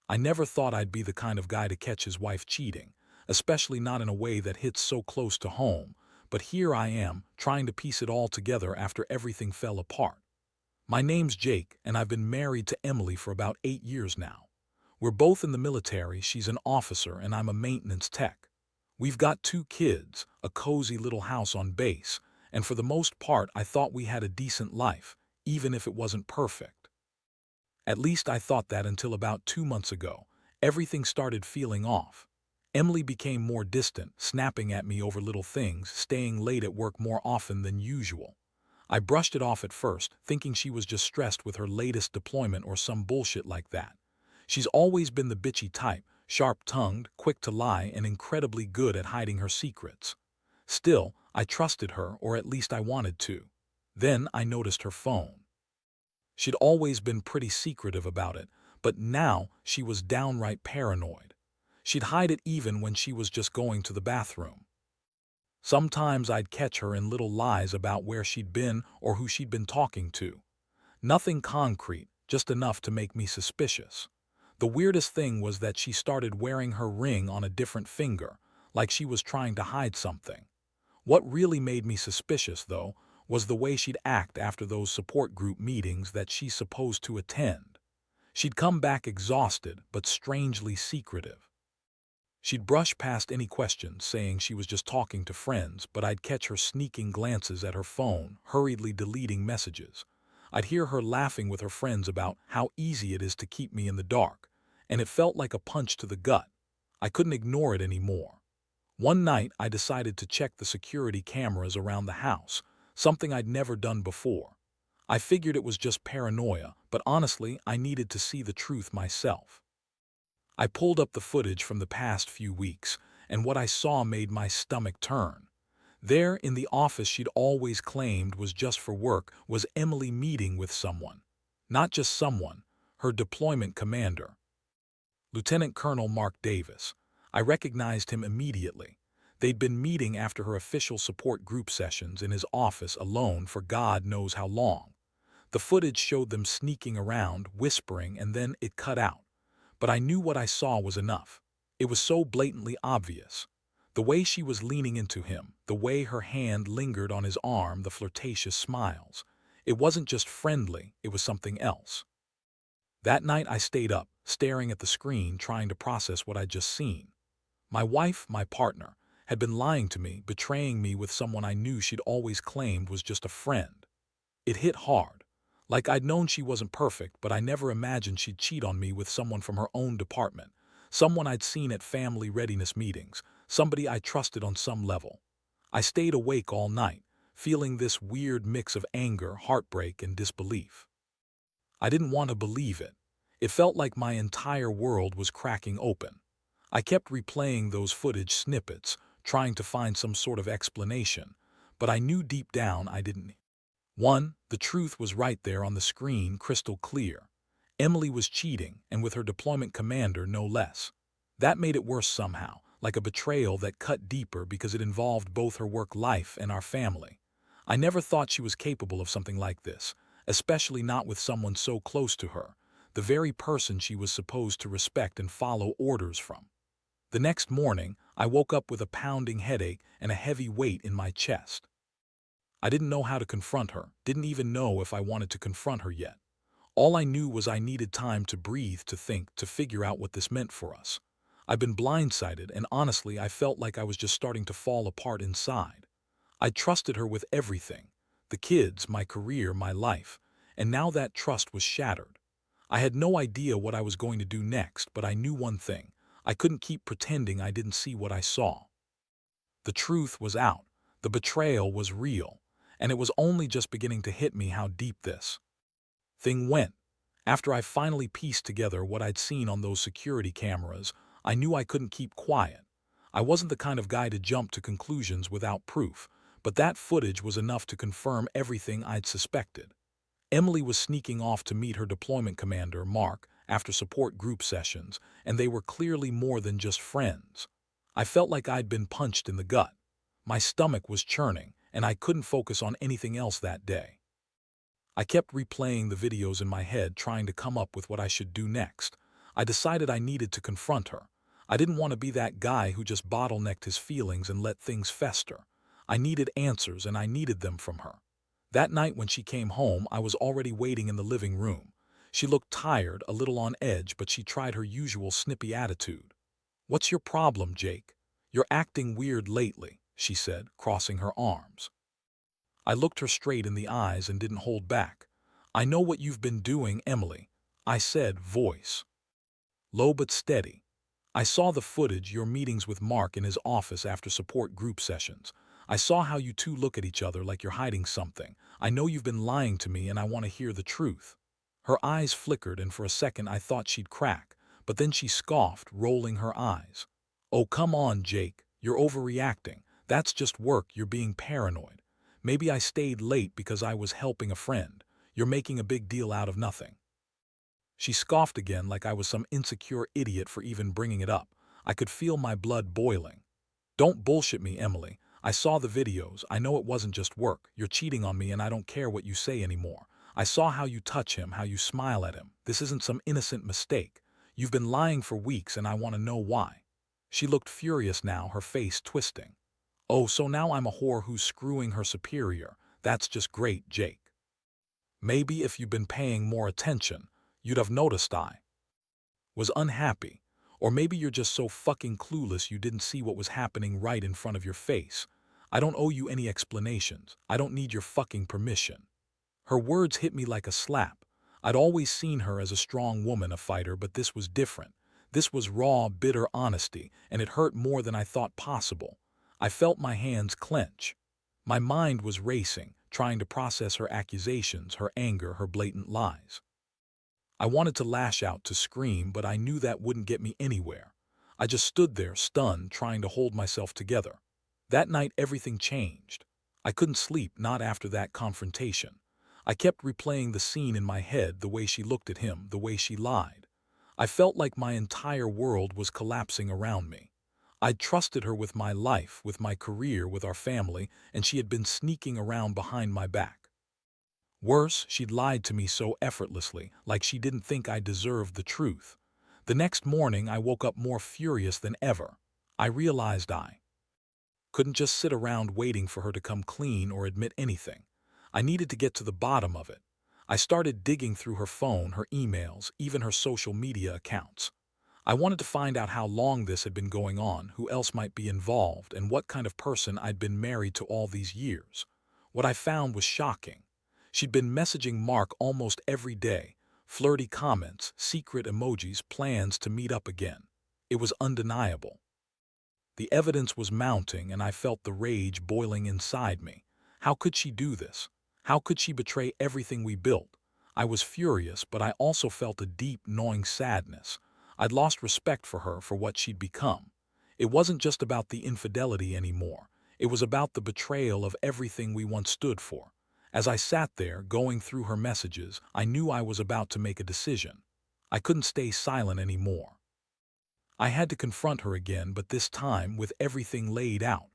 I never thought I'd be the kind of guy to catch his wife cheating, especially not in a way that hits so close to home, but here I am, trying to piece it all together after everything fell apart. My name's Jake, and I've been married to Emily for about 8 years now. We're both in the military. She's an officer and I'm a maintenance tech. We've got 2 kids, a cozy little house on base, and for the most part I thought we had a decent life, even if it wasn't perfect. At least I thought that until about 2 months ago. Everything started feeling off. Emily became more distant, snapping at me over little things, staying late at work more often than usual. I brushed it off at first, thinking she was just stressed with her latest deployment or some bullshit like that. She's always been the bitchy type, sharp-tongued, quick to lie, and incredibly good at hiding her secrets. Still, I trusted her, or at least I wanted to. Then I noticed her phone. She'd always been pretty secretive about it, but now she was downright paranoid. She'd hide it even when she was just going to the bathroom. Sometimes I'd catch her in little lies about where she'd been or who she'd been talking to. Nothing concrete, just enough to make me suspicious. The weirdest thing was that she started wearing her ring on a different finger, like she was trying to hide something. What really made me suspicious, though, was the way she'd act after those support group meetings that she's supposed to attend. She'd come back exhausted but strangely secretive. She'd brush past any questions, saying she was just talking to friends, but I'd catch her sneaking glances at her phone, hurriedly deleting messages. I'd hear her laughing with her friends about how easy it is to keep me in the dark, and it felt like a punch to the gut. I couldn't ignore it anymore. One night, I decided to check the security cameras around the house, something I'd never done before. I figured it was just paranoia, but honestly, I needed to see the truth myself. I pulled up the footage from the past few weeks, and what I saw made my stomach turn. There, in the office she'd always claimed was just for work, was Emily meeting with someone. Not just someone, her deployment commander. Lieutenant Colonel Mark Davis. I recognized him immediately. They'd been meeting after her official support group sessions in his office alone for God knows how long. The footage showed them sneaking around, whispering, and then it cut out. But I knew what I saw was enough. It was so blatantly obvious. The way she was leaning into him, the way her hand lingered on his arm, the flirtatious smiles. It wasn't just friendly, it was something else. That night I stayed up, staring at the screen, trying to process what I'd just seen. My wife, my partner, had been lying to me, betraying me with someone I knew she'd always claimed was just a friend. It hit hard. Like I'd known she wasn't perfect, but I never imagined she'd cheat on me with someone from her own department, someone I'd seen at family readiness meetings, somebody I trusted on some level. I stayed awake all night, feeling this weird mix of anger, heartbreak, and disbelief. I didn't want to believe it. It felt like my entire world was cracking open. I kept replaying those footage snippets, trying to find some sort of explanation, but I knew deep down I didn't. One, the truth was right there on the screen, crystal clear. Emily was cheating, and with her deployment commander, no less. That made it worse somehow, like a betrayal that cut deeper because it involved both her work life and our family. I never thought she was capable of something like this, especially not with someone so close to her, the very person she was supposed to respect and follow orders from. The next morning, I woke up with a pounding headache and a heavy weight in my chest. I didn't know how to confront her, didn't even know if I wanted to confront her yet. All I knew was I needed time to breathe, to think, to figure out what this meant for us. I'd been blindsided, and honestly, I felt like I was just starting to fall apart inside. I trusted her with everything, the kids, my career, my life, and now that trust was shattered. I had no idea what I was going to do next, but I knew one thing. I couldn't keep pretending I didn't see what I saw. The truth was out. The betrayal was real, and it was only just beginning to hit me how deep this thing went. After I finally pieced together what I'd seen on those security cameras, I knew I couldn't keep quiet. I wasn't the kind of guy to jump to conclusions without proof, but that footage was enough to confirm everything I'd suspected. Emily was sneaking off to meet her deployment commander, Mark, after support group sessions, and they were clearly more than just friends. I felt like I'd been punched in the gut. My stomach was churning, and I couldn't focus on anything else that day. I kept replaying the videos in my head, trying to come up with what I should do next. I decided I needed to confront her. I didn't want to be that guy who just bottlenecked his feelings and let things fester. I needed answers, and I needed them from her. That night when she came home, I was already waiting in the living room. She looked tired, a little on edge, but she tried her usual snippy attitude. "What's your problem, Jake? You're acting weird lately," she said, crossing her arms. I looked her straight in the eyes and didn't hold back. "I know what you've been doing, Emily," I said, voice low but steady. "I saw the footage, your meetings with Mark in his office after support group sessions. I saw how you two look at each other like you're hiding something. I know you've been lying to me, and I want to hear the truth." Her eyes flickered, and for a second I thought she'd crack, but then she scoffed, rolling her eyes. "Oh, come on, Jake. You're overreacting. That's just work. You're being paranoid. Maybe I stayed late because I was helping a friend. You're making a big deal out of nothing." She scoffed again like I was some insecure idiot for even bringing it up. I could feel my blood boiling. "Don't bullshit me, Emily. I saw the videos. I know it wasn't just work. You're cheating on me, and I don't care what you say anymore. I saw how you touch him, how you smile at him. This isn't some innocent mistake. You've been lying for weeks, and I want to know why." She looked furious now, her face twisting. "Oh, so now I'm a whore who's screwing her superior. That's just great, Jake. Maybe if you'd been paying more attention, you'd have noticed I was unhappy. Or maybe you're just so fucking clueless you didn't see what was happening right in front of your face. I don't owe you any explanations. I don't need your fucking permission." Her words hit me like a slap. I'd always seen her as a strong woman, a fighter, but this was different. This was raw, bitter honesty, and it hurt more than I thought possible. I felt my hands clench. My mind was racing, trying to process her accusations, her anger, her blatant lies. I wanted to lash out, to scream, but I knew that wouldn't get me anywhere. I just stood there, stunned, trying to hold myself together. That night, everything changed. I couldn't sleep, not after that confrontation. I kept replaying the scene in my head, the way she looked at him, the way she lied. I felt like my entire world was collapsing around me. I'd trusted her with my life, with my career, with our family, and she had been sneaking around behind my back. Worse, she'd lied to me so effortlessly, like she didn't think I deserved the truth. The next morning, I woke up more furious than ever. I realized I couldn't just sit around waiting for her to come clean or admit anything. I needed to get to the bottom of it. I started digging through her phone, her emails, even her social media accounts. I wanted to find out how long this had been going on, who else might be involved, and what kind of person I'd been married to all these years. What I found was shocking. She'd been messaging Mark almost every day, flirty comments, secret emojis, plans to meet up again. It was undeniable. The evidence was mounting, and I felt the rage boiling inside me. How could she do this? How could she betray everything we built? I was furious, but I also felt a deep, gnawing sadness. I'd lost respect for her, for what she'd become. It wasn't just about the infidelity anymore. It was about the betrayal of everything we once stood for. As I sat there, going through her messages, I knew I was about to make a decision. I couldn't stay silent anymore. I had to confront her again, but this time with everything laid out.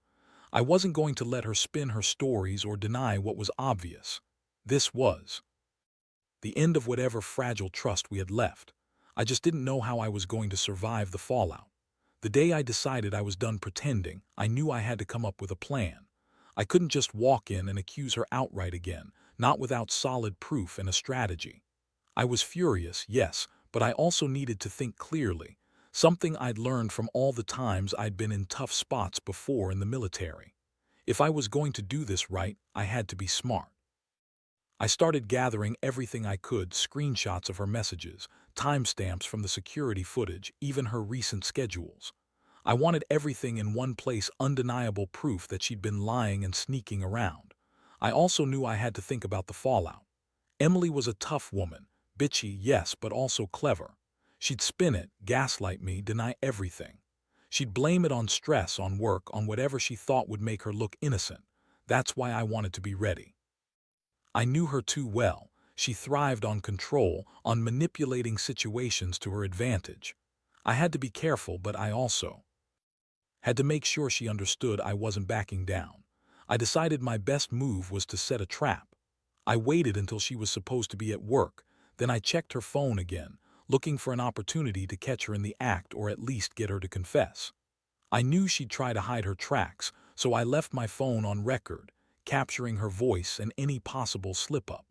I wasn't going to let her spin her stories or deny what was obvious. This was the end of whatever fragile trust we had left. I just didn't know how I was going to survive the fallout. The day I decided I was done pretending, I knew I had to come up with a plan. I couldn't just walk in and accuse her outright again, not without solid proof and a strategy. I was furious, yes, but I also needed to think clearly, something I'd learned from all the times I'd been in tough spots before in the military. If I was going to do this right, I had to be smart. I started gathering everything I could, screenshots of her messages, timestamps from the security footage, even her recent schedules. I wanted everything in one place, undeniable proof that she'd been lying and sneaking around. I also knew I had to think about the fallout. Emily was a tough woman, bitchy, yes, but also clever. She'd spin it, gaslight me, deny everything. She'd blame it on stress, on work, on whatever she thought would make her look innocent. That's why I wanted to be ready. I knew her too well. She thrived on control, on manipulating situations to her advantage. I had to be careful, but I also had to make sure she understood I wasn't backing down. I decided my best move was to set a trap. I waited until she was supposed to be at work, then I checked her phone again, looking for an opportunity to catch her in the act or at least get her to confess. I knew she'd try to hide her tracks, so I left my phone on record, capturing her voice and any possible slip-up.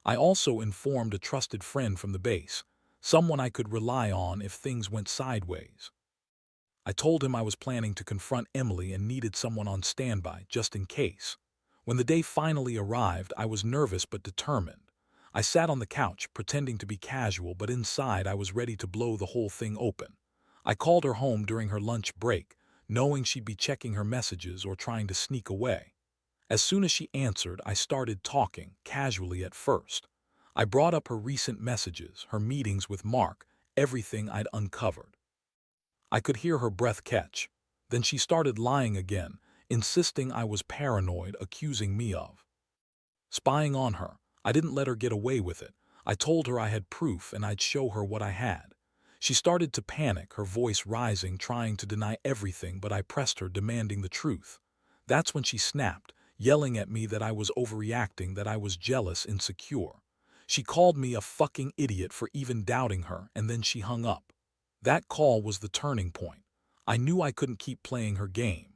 I also informed a trusted friend from the base, someone I could rely on if things went sideways. I told him I was planning to confront Emily and needed someone on standby just in case. When the day finally arrived, I was nervous but determined. I sat on the couch, pretending to be casual, but inside I was ready to blow the whole thing open. I called her home during her lunch break, knowing she'd be checking her messages or trying to sneak away. As soon as she answered, I started talking, casually at first. I brought up her recent messages, her meetings with Mark, everything I'd uncovered. I could hear her breath catch. Then she started lying again, insisting I was paranoid, accusing me of spying on her. I didn't let her get away with it. I told her I had proof and I'd show her what I had. She started to panic, her voice rising, trying to deny everything, but I pressed her, demanding the truth. That's when she snapped, yelling at me that I was overreacting, that I was jealous, insecure. She called me a fucking idiot for even doubting her, and then she hung up. That call was the turning point. I knew I couldn't keep playing her game.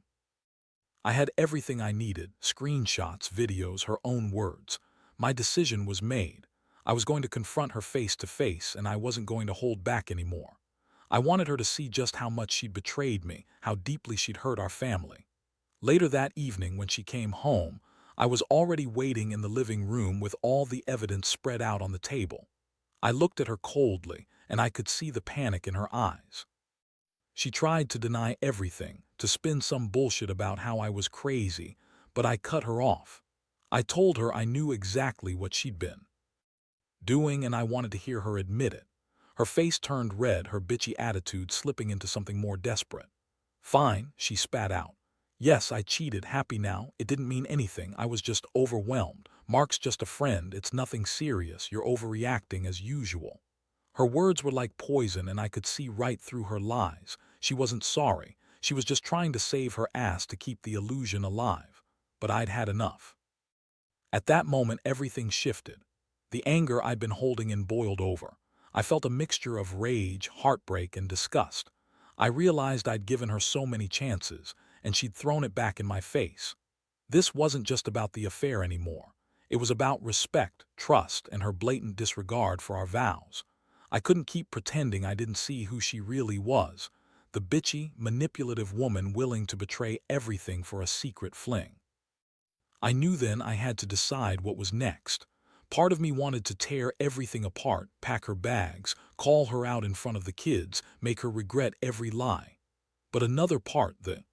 I had everything I needed, screenshots, videos, her own words. My decision was made. I was going to confront her face to face, and I wasn't going to hold back anymore. I wanted her to see just how much she'd betrayed me, how deeply she'd hurt our family. Later that evening, when she came home, I was already waiting in the living room with all the evidence spread out on the table. I looked at her coldly, and I could see the panic in her eyes. She tried to deny everything, to spin some bullshit about how I was crazy, but I cut her off. I told her I knew exactly what she'd been doing, and I wanted to hear her admit it. Her face turned red, her bitchy attitude slipping into something more desperate. "Fine," she spat out. "Yes, I cheated, happy now. It didn't mean anything. I was just overwhelmed. Mark's just a friend. It's nothing serious. You're overreacting as usual." Her words were like poison, and I could see right through her lies. She wasn't sorry. She was just trying to save her ass to keep the illusion alive. But I'd had enough. At that moment, everything shifted. The anger I'd been holding in boiled over. I felt a mixture of rage, heartbreak, and disgust. I realized I'd given her so many chances, and she'd thrown it back in my face. This wasn't just about the affair anymore. It was about respect, trust, and her blatant disregard for our vows. I couldn't keep pretending I didn't see who she really was, the bitchy, manipulative woman willing to betray everything for a secret fling. I knew then I had to decide what was next. Part of me wanted to tear everything apart, pack her bags, call her out in front of the kids, make her regret every lie. But another part, the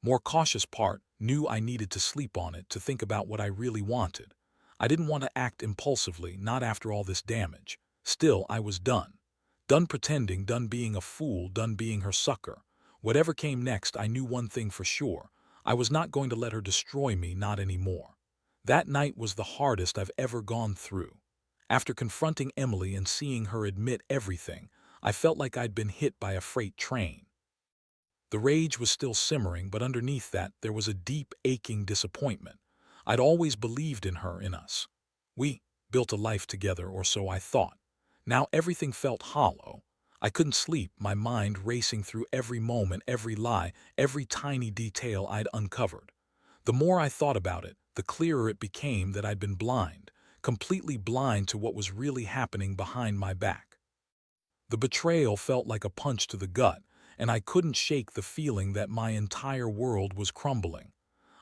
more cautious part, knew I needed to sleep on it, to think about what I really wanted. I didn't want to act impulsively, not after all this damage. Still, I was done. Done pretending, done being a fool, done being her sucker. Whatever came next, I knew one thing for sure. I was not going to let her destroy me, not anymore. That night was the hardest I've ever gone through. After confronting Emily and seeing her admit everything, I felt like I'd been hit by a freight train. The rage was still simmering, but underneath that, there was a deep, aching disappointment. I'd always believed in her, in us. We built a life together, or so I thought. Now everything felt hollow. I couldn't sleep, my mind racing through every moment, every lie, every tiny detail I'd uncovered. The more I thought about it, the clearer it became that I'd been blind, completely blind to what was really happening behind my back. The betrayal felt like a punch to the gut, and I couldn't shake the feeling that my entire world was crumbling.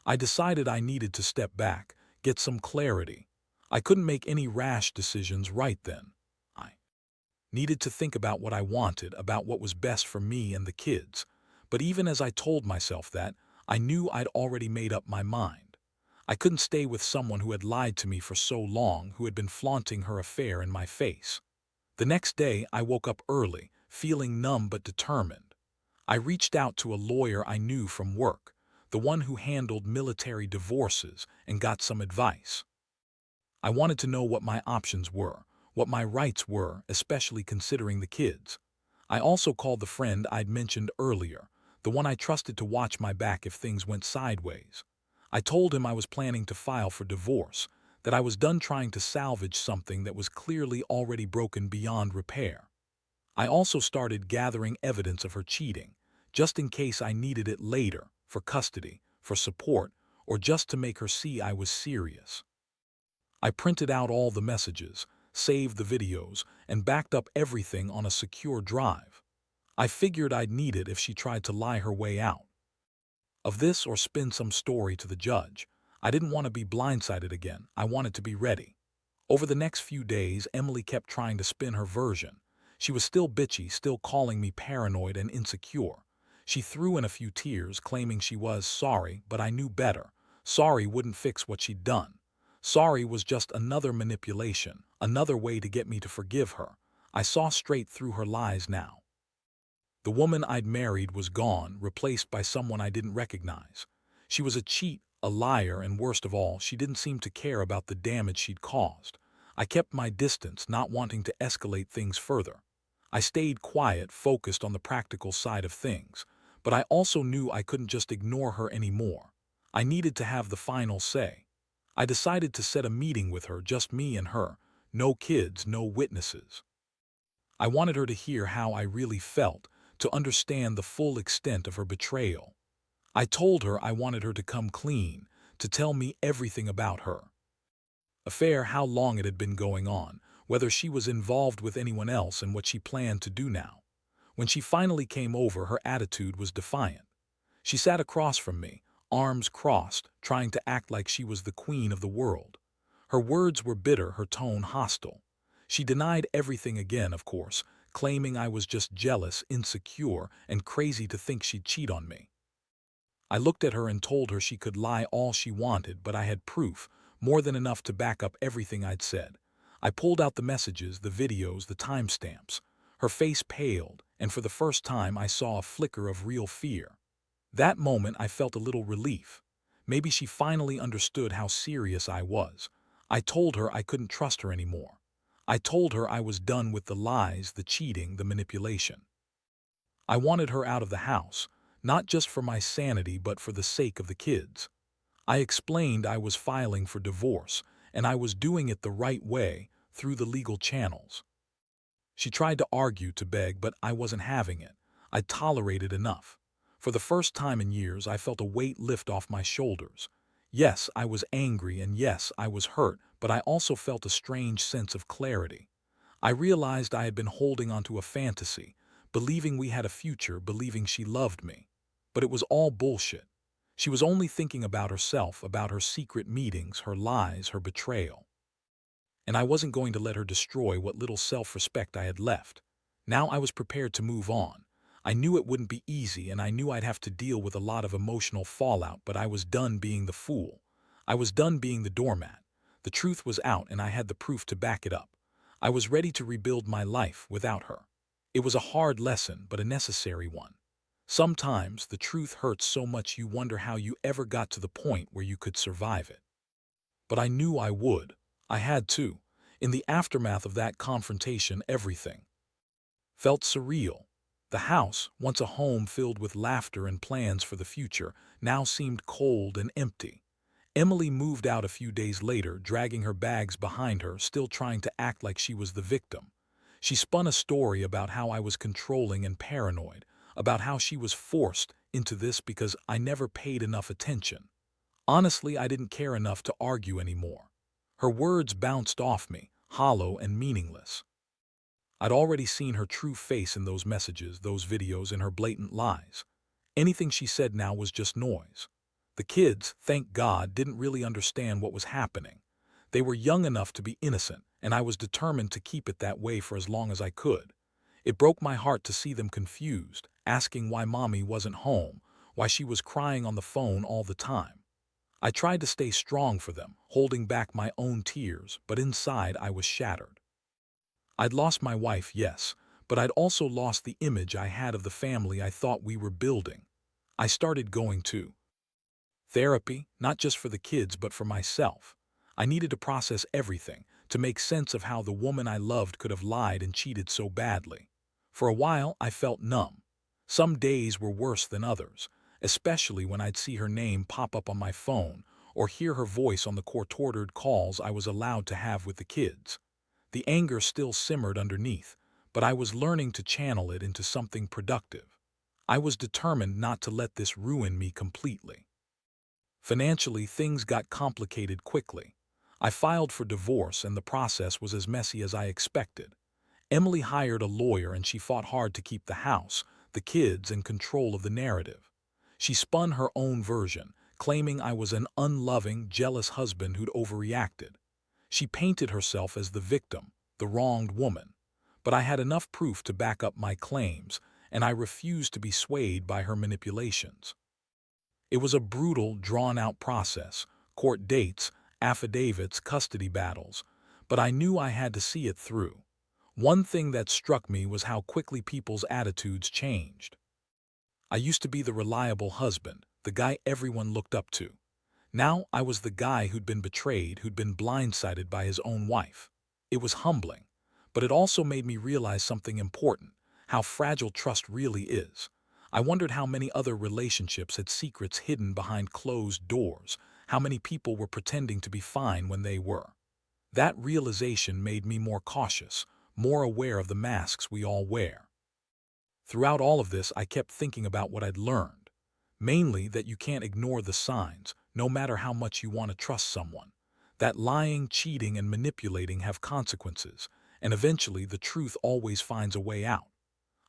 I decided I needed to step back, get some clarity. I couldn't make any rash decisions right then. I needed to think about what I wanted, about what was best for me and the kids. But even as I told myself that, I knew I'd already made up my mind. I couldn't stay with someone who had lied to me for so long, who had been flaunting her affair in my face. The next day, I woke up early, feeling numb but determined. I reached out to a lawyer I knew from work, the one who handled military divorces, and got some advice. I wanted to know what my options were, what my rights were, especially considering the kids. I also called the friend I'd mentioned earlier, the one I trusted to watch my back if things went sideways. I told him I was planning to file for divorce, that I was done trying to salvage something that was clearly already broken beyond repair. I also started gathering evidence of her cheating, just in case I needed it later, for custody, for support, or just to make her see I was serious. I printed out all the messages, saved the videos, and backed up everything on a secure drive. I figured I'd need it if she tried to lie her way out of this or spin some story to the judge. I didn't want to be blindsided again. I wanted to be ready. Over the next few days, Emily kept trying to spin her version. She was still bitchy, still calling me paranoid and insecure. She threw in a few tears, claiming she was sorry, but I knew better. Sorry wouldn't fix what she'd done. Sorry was just another manipulation, another way to get me to forgive her. I saw straight through her lies now. The woman I'd married was gone, replaced by someone I didn't recognize. She was a cheat, a liar, and worst of all, she didn't seem to care about the damage she'd caused. I kept my distance, not wanting to escalate things further. I stayed quiet, focused on the practical side of things, but I also knew I couldn't just ignore her anymore. I needed to have the final say. I decided to set a meeting with her, just me and her. No kids, no witnesses. I wanted her to hear how I really felt, to understand the full extent of her betrayal. I told her I wanted her to come clean, to tell me everything about her affair, how long it had been going on, whether she was involved with anyone else, and what she planned to do now. When she finally came over, her attitude was defiant. She sat across from me, arms crossed, trying to act like she was the queen of the world. Her words were bitter, her tone hostile. She denied everything again, of course, claiming I was just jealous, insecure, and crazy to think she'd cheat on me. I looked at her and told her she could lie all she wanted, but I had proof, more than enough to back up everything I'd said. I pulled out the messages, the videos, the timestamps. Her face paled, and for the first time I saw a flicker of real fear. That moment I felt a little relief. Maybe she finally understood how serious I was. I told her I couldn't trust her anymore. I told her I was done with the lies, the cheating, the manipulation. I wanted her out of the house, not just for my sanity but for the sake of the kids. I explained I was filing for divorce, and I was doing it the right way, through the legal channels. She tried to argue, to beg, but I wasn't having it. I'd tolerated enough. For the first time in years, I felt a weight lift off my shoulders. Yes, I was angry, and yes, I was hurt, but I also felt a strange sense of clarity. I realized I had been holding onto a fantasy, believing we had a future, believing she loved me. But it was all bullshit. She was only thinking about herself, about her secret meetings, her lies, her betrayal. And I wasn't going to let her destroy what little self-respect I had left. Now I was prepared to move on. I knew it wouldn't be easy, and I knew I'd have to deal with a lot of emotional fallout, but I was done being the fool. I was done being the doormat. The truth was out, and I had the proof to back it up. I was ready to rebuild my life without her. It was a hard lesson, but a necessary one. Sometimes the truth hurts so much you wonder how you ever got to the point where you could survive it. But I knew I would. I had to. In the aftermath of that confrontation, everything felt surreal. The house, once a home filled with laughter and plans for the future, now seemed cold and empty. Emily moved out a few days later, dragging her bags behind her, still trying to act like she was the victim. She spun a story about how I was controlling and paranoid, about how she was forced into this because I never paid enough attention. Honestly, I didn't care enough to argue anymore. Her words bounced off me, hollow and meaningless. I'd already seen her true face in those messages, those videos, in her blatant lies. Anything she said now was just noise. The kids, thank God, didn't really understand what was happening. They were young enough to be innocent, and I was determined to keep it that way for as long as I could. It broke my heart to see them confused, asking why Mommy wasn't home, why she was crying on the phone all the time. I tried to stay strong for them, holding back my own tears, but inside I was shattered. I'd lost my wife, yes, but I'd also lost the image I had of the family I thought we were building. I started going to therapy, not just for the kids but for myself. I needed to process everything, to make sense of how the woman I loved could have lied and cheated so badly. For a while, I felt numb. Some days were worse than others, especially when I'd see her name pop up on my phone or hear her voice on the court-ordered calls I was allowed to have with the kids. The anger still simmered underneath, but I was learning to channel it into something productive. I was determined not to let this ruin me completely. Financially, things got complicated quickly. I filed for divorce, and the process was as messy as I expected. Emily hired a lawyer, and she fought hard to keep the house, the kids, and control of the narrative. She spun her own version, claiming I was an unloving, jealous husband who'd overreacted. She painted herself as the victim, the wronged woman. But I had enough proof to back up my claims, and I refused to be swayed by her manipulations. It was a brutal, drawn-out process: court dates, affidavits, custody battles. But I knew I had to see it through. One thing that struck me was how quickly people's attitudes changed. I used to be the reliable husband, the guy everyone looked up to. Now I was the guy who'd been betrayed, who'd been blindsided by his own wife. It was humbling, but it also made me realize something important: how fragile trust really is. I wondered how many other relationships had secrets hidden behind closed doors, how many people were pretending to be fine when they were. That realization made me more cautious, more aware of the masks we all wear. Throughout all of this, I kept thinking about what I'd learned. Mainly that you can't ignore the signs, no matter how much you want to trust someone. That lying, cheating, and manipulating have consequences, and eventually the truth always finds a way out.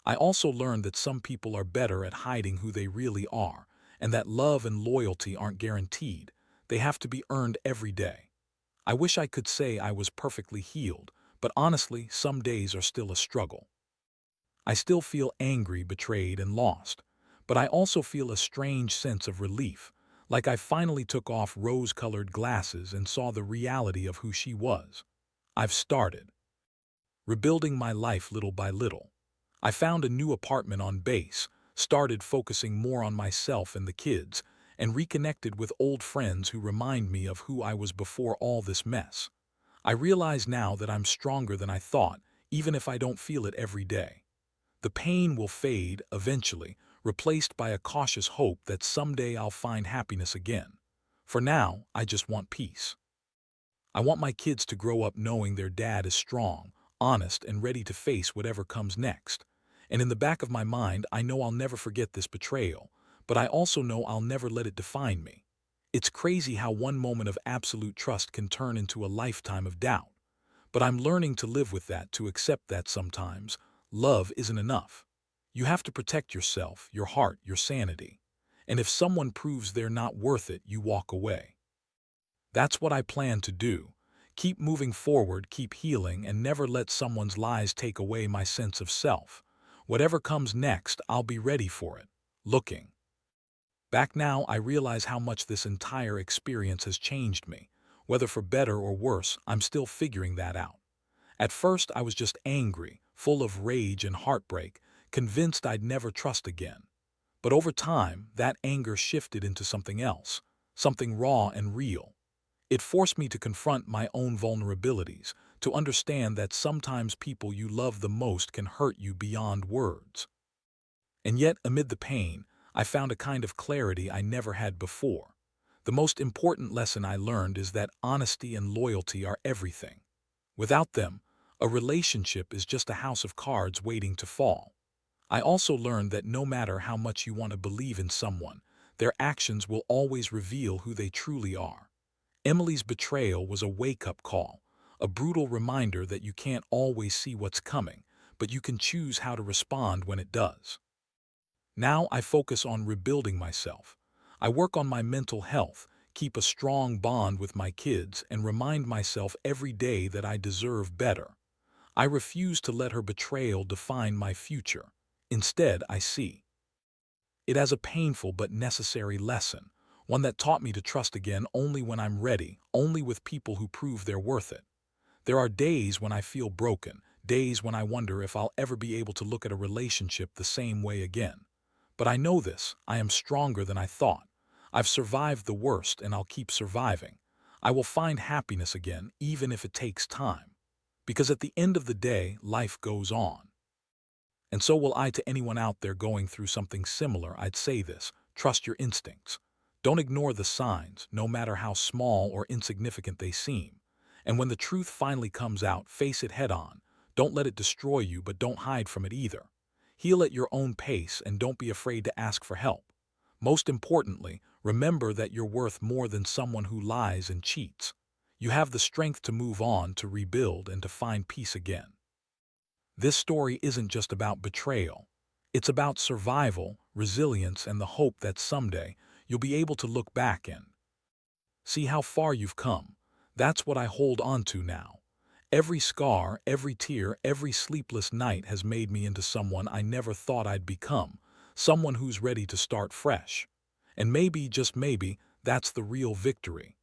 I also learned that some people are better at hiding who they really are, and that love and loyalty aren't guaranteed. They have to be earned every day. I wish I could say I was perfectly healed, but honestly, some days are still a struggle. I still feel angry, betrayed, and lost, but I also feel a strange sense of relief, like I finally took off rose-colored glasses and saw the reality of who she was. I've started rebuilding my life little by little. I found a new apartment on base, started focusing more on myself and the kids, and reconnected with old friends who remind me of who I was before all this mess. I realize now that I'm stronger than I thought, even if I don't feel it every day. The pain will fade eventually, replaced by a cautious hope that someday I'll find happiness again. For now, I just want peace. I want my kids to grow up knowing their dad is strong, honest, and ready to face whatever comes next. And in the back of my mind, I know I'll never forget this betrayal, but I also know I'll never let it define me. It's crazy how one moment of absolute trust can turn into a lifetime of doubt. But I'm learning to live with that, to accept that sometimes love isn't enough. You have to protect yourself, your heart, your sanity. And if someone proves they're not worth it, you walk away. That's what I plan to do. Keep moving forward, keep healing, and never let someone's lies take away my sense of self. Whatever comes next, I'll be ready for it. Looking back now, I realize how much this entire experience has changed me. Whether for better or worse, I'm still figuring that out. At first, I was just angry, full of rage and heartbreak, convinced I'd never trust again. But over time, that anger shifted into something else, something raw and real. It forced me to confront my own vulnerabilities, to understand that sometimes people you love the most can hurt you beyond words. And yet, amid the pain, I found a kind of clarity I never had before. The most important lesson I learned is that honesty and loyalty are everything. Without them, a relationship is just a house of cards waiting to fall. I also learned that no matter how much you want to believe in someone, their actions will always reveal who they truly are. Emily's betrayal was a wake-up call, a brutal reminder that you can't always see what's coming, but you can choose how to respond when it does. Now I focus on rebuilding myself. I work on my mental health, keep a strong bond with my kids, and remind myself every day that I deserve better. I refuse to let her betrayal define my future. Instead, I see it as a painful but necessary lesson, one that taught me to trust again only when I'm ready, only with people who prove they're worth it. There are days when I feel broken, days when I wonder if I'll ever be able to look at a relationship the same way again. But I know this: I am stronger than I thought. I've survived the worst, and I'll keep surviving. I will find happiness again, even if it takes time. Because at the end of the day, life goes on. And so will I. To anyone out there going through something similar, I'd say this: trust your instincts. Don't ignore the signs, no matter how small or insignificant they seem. And when the truth finally comes out, face it head on. Don't let it destroy you, but don't hide from it either. Heal at your own pace and don't be afraid to ask for help. Most importantly, remember that you're worth more than someone who lies and cheats. You have the strength to move on, to rebuild, and to find peace again. This story isn't just about betrayal. It's about survival, resilience, and the hope that someday you'll be able to look back and see how far you've come. That's what I hold on to now. Every scar, every tear, every sleepless night has made me into someone I never thought I'd become, someone who's ready to start fresh. And maybe, just maybe, that's the real victory.